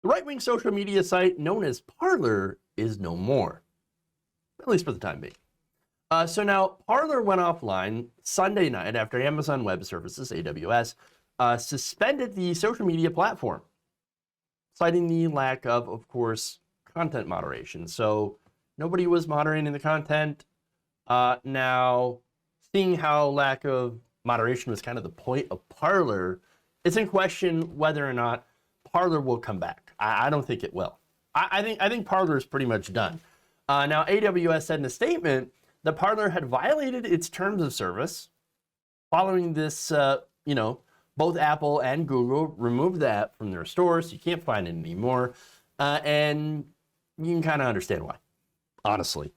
The right-wing social media site known as Parler is no more, at least for the time being. So now Parler went offline Sunday night after Amazon Web Services, AWS, suspended the social media platform, citing the lack of course, content moderation. So nobody was moderating the content. Now, seeing how lack of moderation was kind of the point of Parler, it's in question whether or not Parler will come back. I don't think it will. I think Parler is pretty much done. Now, AWS said in a statement that Parler had violated its terms of service following this, both Apple and Google removed the app from their stores. So you can't find it anymore. And you can kind of understand why, honestly.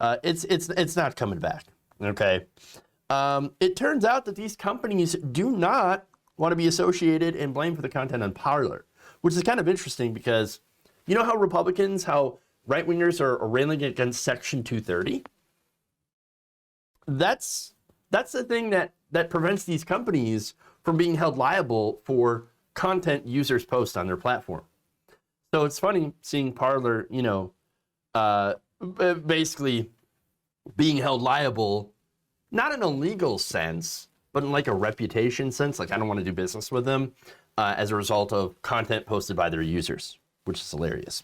It's not coming back, okay? It turns out that these companies do not want to be associated and blamed for the content on Parler, which is kind of interesting because you know how Republicans, how right-wingers are railing against Section 230? That's the thing that prevents these companies from being held liable for content users post on their platform. So it's funny seeing Parler, basically being held liable, not in a legal sense, but in like a reputation sense, like I don't want to do business with them as a result of content posted by their users, which is hilarious.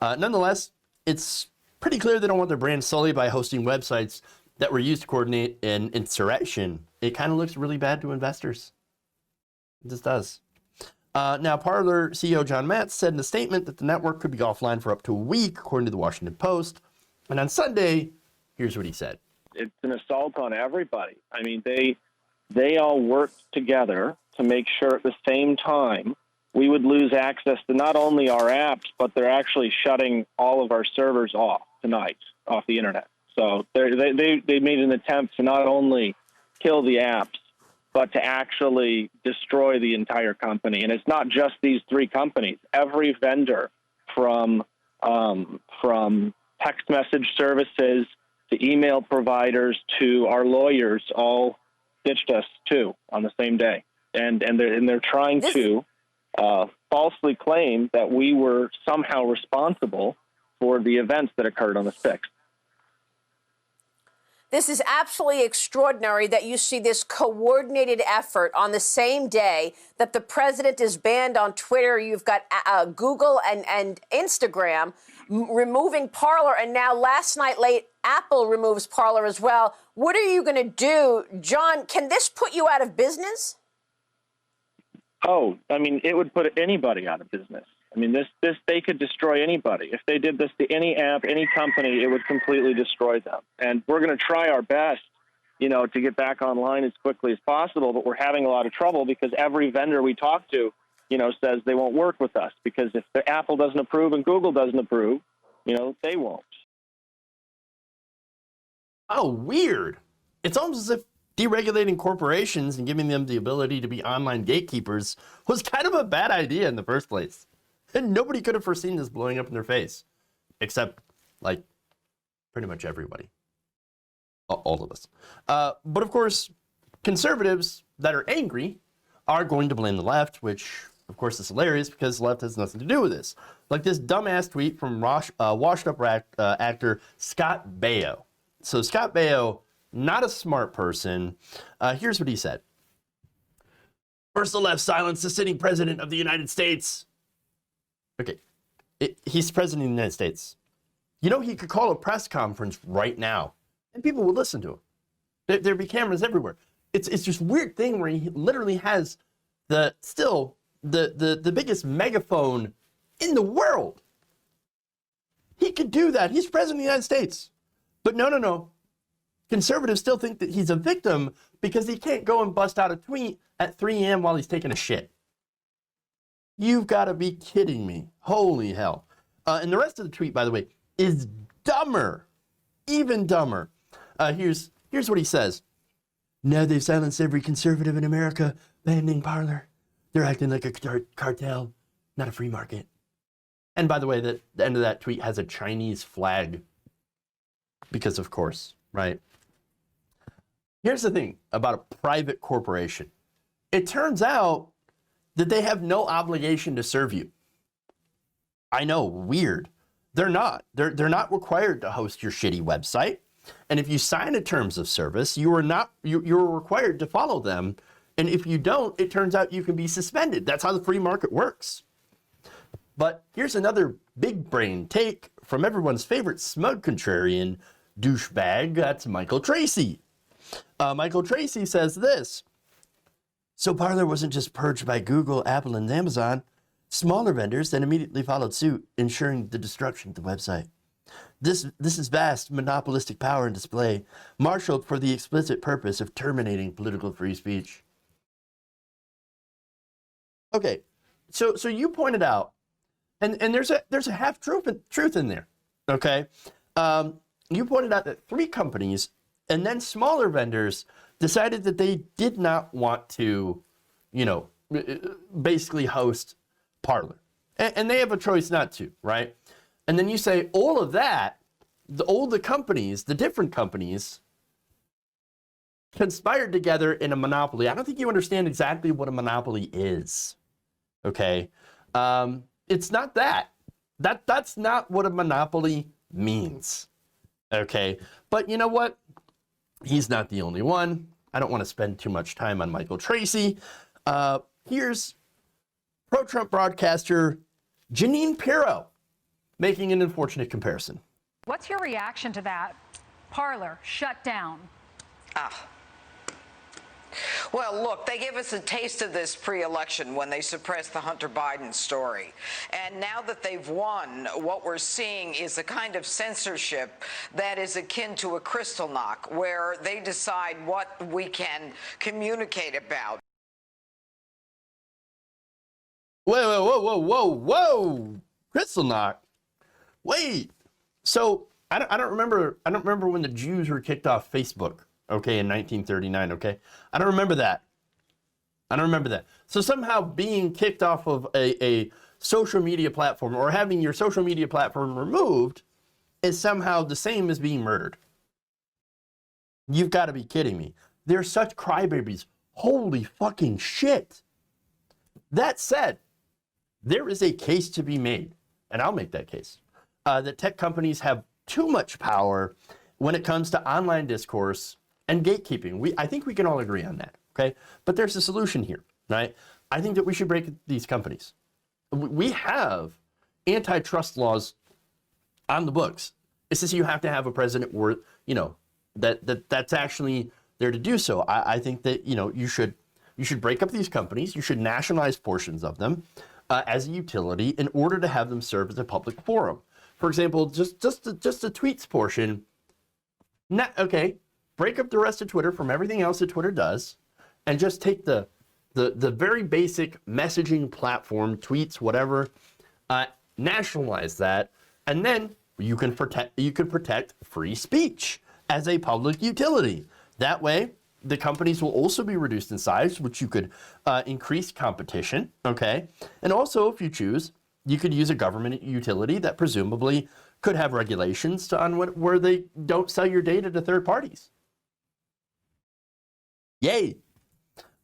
Nonetheless, it's pretty clear they don't want their brand sullied by hosting websites that were used to coordinate an insurrection. It kind of looks really bad to investors. It just does. Now, Parler CEO John Matz said in a statement that the network could be offline for up to a week, according to the Washington Post. And on Sunday, here's what he said. It's an assault on everybody. I mean, they all worked together to make sure at the same time we would lose access to not only our apps, but they're actually shutting all of our servers off tonight, off the internet. So they made an attempt to not only kill the apps, but to actually destroy the entire company. And it's not just these three companies. Every vendor from text message services to email providers to our lawyers all ditched us too on the same day. And they're trying to falsely claim that we were somehow responsible for the events that occurred on the 6th. This is absolutely extraordinary that you see this coordinated effort on the same day that the president is banned on Twitter. You've got Google and Instagram removing Parler, and now last night late, Apple removes Parler as well. What are you going to do, John? Can this put you out of business? Oh, I mean, it would put anybody out of business. I mean, they could destroy anybody. If they did this to any app, any company, it would completely destroy them. And we're going to try our best, to get back online as quickly as possible. But we're having a lot of trouble because every vendor we talk to, says they won't work with us because if the Apple doesn't approve and Google doesn't approve, they won't. Oh, weird. It's almost as if deregulating corporations and giving them the ability to be online gatekeepers was kind of a bad idea in the first place. And nobody could have foreseen this blowing up in their face, except, pretty much everybody. All of us. But, of course, conservatives that are angry are going to blame the left, which, of course, is hilarious because the left has nothing to do with this. Like this dumbass tweet from washed-up actor Scott Baio. So Scott Baio, not a smart person. Here's what he said. First, the left silenced the sitting president of the United States. Okay, he's president of the United States. He could call a press conference right now, and people would listen to him. There'd be cameras everywhere. It's just a weird thing where he literally has the biggest megaphone in the world. He could do that. He's president of the United States. But no. Conservatives still think that he's a victim because he can't go and bust out a tweet at 3 a.m. while he's taking a shit. You've got to be kidding me. Holy hell. And the rest of the tweet, by the way, is dumber. Even dumber. Here's what he says. Now they've silenced every conservative in America, banning Parler. They're acting like a cartel, not a free market. And by the way, the end of that tweet has a Chinese flag. Because of course, right? Here's the thing about a private corporation. It turns out that they have no obligation to serve you. I know, weird. They're not. They're not required to host your shitty website. And if you sign a terms of service, you're required to follow them. And if you don't, it turns out you can be suspended. That's how the free market works. But here's another big brain take from everyone's favorite smug contrarian douchebag. That's Michael Tracy. Michael Tracy says this. So Parler wasn't just purged by Google, Apple, and Amazon. Smaller vendors then immediately followed suit, ensuring the destruction of the website. This is vast monopolistic power and display, marshaled for the explicit purpose of terminating political free speech. Okay, so you pointed out, and there's a half truth in there. Okay, you pointed out that 3 companies and then smaller vendors decided that they did not want to, basically host Parler, and they have a choice not to, right? And then you say all of that, the different companies conspired together in a monopoly. I don't think you understand exactly what a monopoly is. Okay, it's not that. That's not what a monopoly means. Okay, but you know what? He's not the only one. I don't want to spend too much time on Michael Tracy. Here's pro-Trump broadcaster Janine Pirro making an unfortunate comparison. What's your reaction to that? Parler shut down. Well, look, they gave us a taste of this pre-election when they suppressed the Hunter Biden story. And now that they've won, what we're seeing is a kind of censorship that is akin to a crystal knock, where they decide what we can communicate about. Whoa. Crystal knock. Wait. So I don't remember when the Jews were kicked off Facebook. Okay, in 1939, okay? I don't remember that. So somehow being kicked off of a social media platform or having your social media platform removed is somehow the same as being murdered. You've got to be kidding me. They're such crybabies. Holy fucking shit. That said, there is a case to be made, and I'll make that case, that tech companies have too much power when it comes to online discourse and gatekeeping. I think we can all agree on that, okay? But there's a solution here, right? I think that we should break these companies. We have antitrust laws on the books. It's just you have to have a president that's actually there to do so. I think that, you should break up these companies. You should nationalize portions of them as a utility in order to have them serve as a public forum. For example, just the tweets portion. Break up the rest of Twitter from everything else that Twitter does, and just take the very basic messaging platform, tweets, whatever, nationalize that, and then you can protect free speech as a public utility. That way, the companies will also be reduced in size, which you could increase competition, okay? And also, if you choose, you could use a government utility that presumably could have regulations where they don't sell your data to third parties. Yay.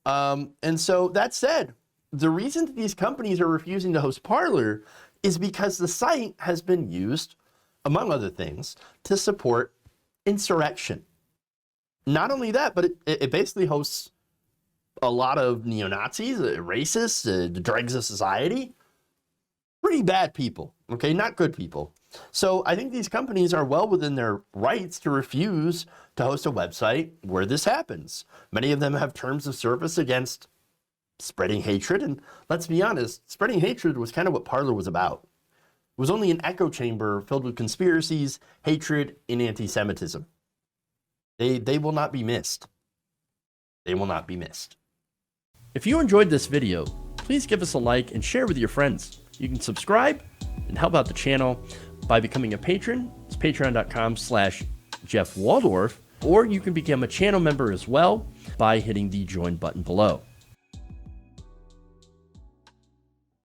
And so that said, the reason that these companies are refusing to host Parler is because the site has been used, among other things, to support insurrection. Not only that, but it basically hosts a lot of neo-Nazis, racists, the dregs of society. Pretty bad people, okay? Not good people. So I think these companies are well within their rights to refuse to host a website where this happens. Many of them have terms of service against spreading hatred. And let's be honest, spreading hatred was kind of what Parler was about. It was only an echo chamber filled with conspiracies, hatred, and anti-Semitism. They will not be missed. They will not be missed. If you enjoyed this video, please give us a like and share with your friends. You can subscribe and help out the channel by becoming a patron. It's patreon.com/Jeff Waldorf, or you can become a channel member as well by hitting the join button below.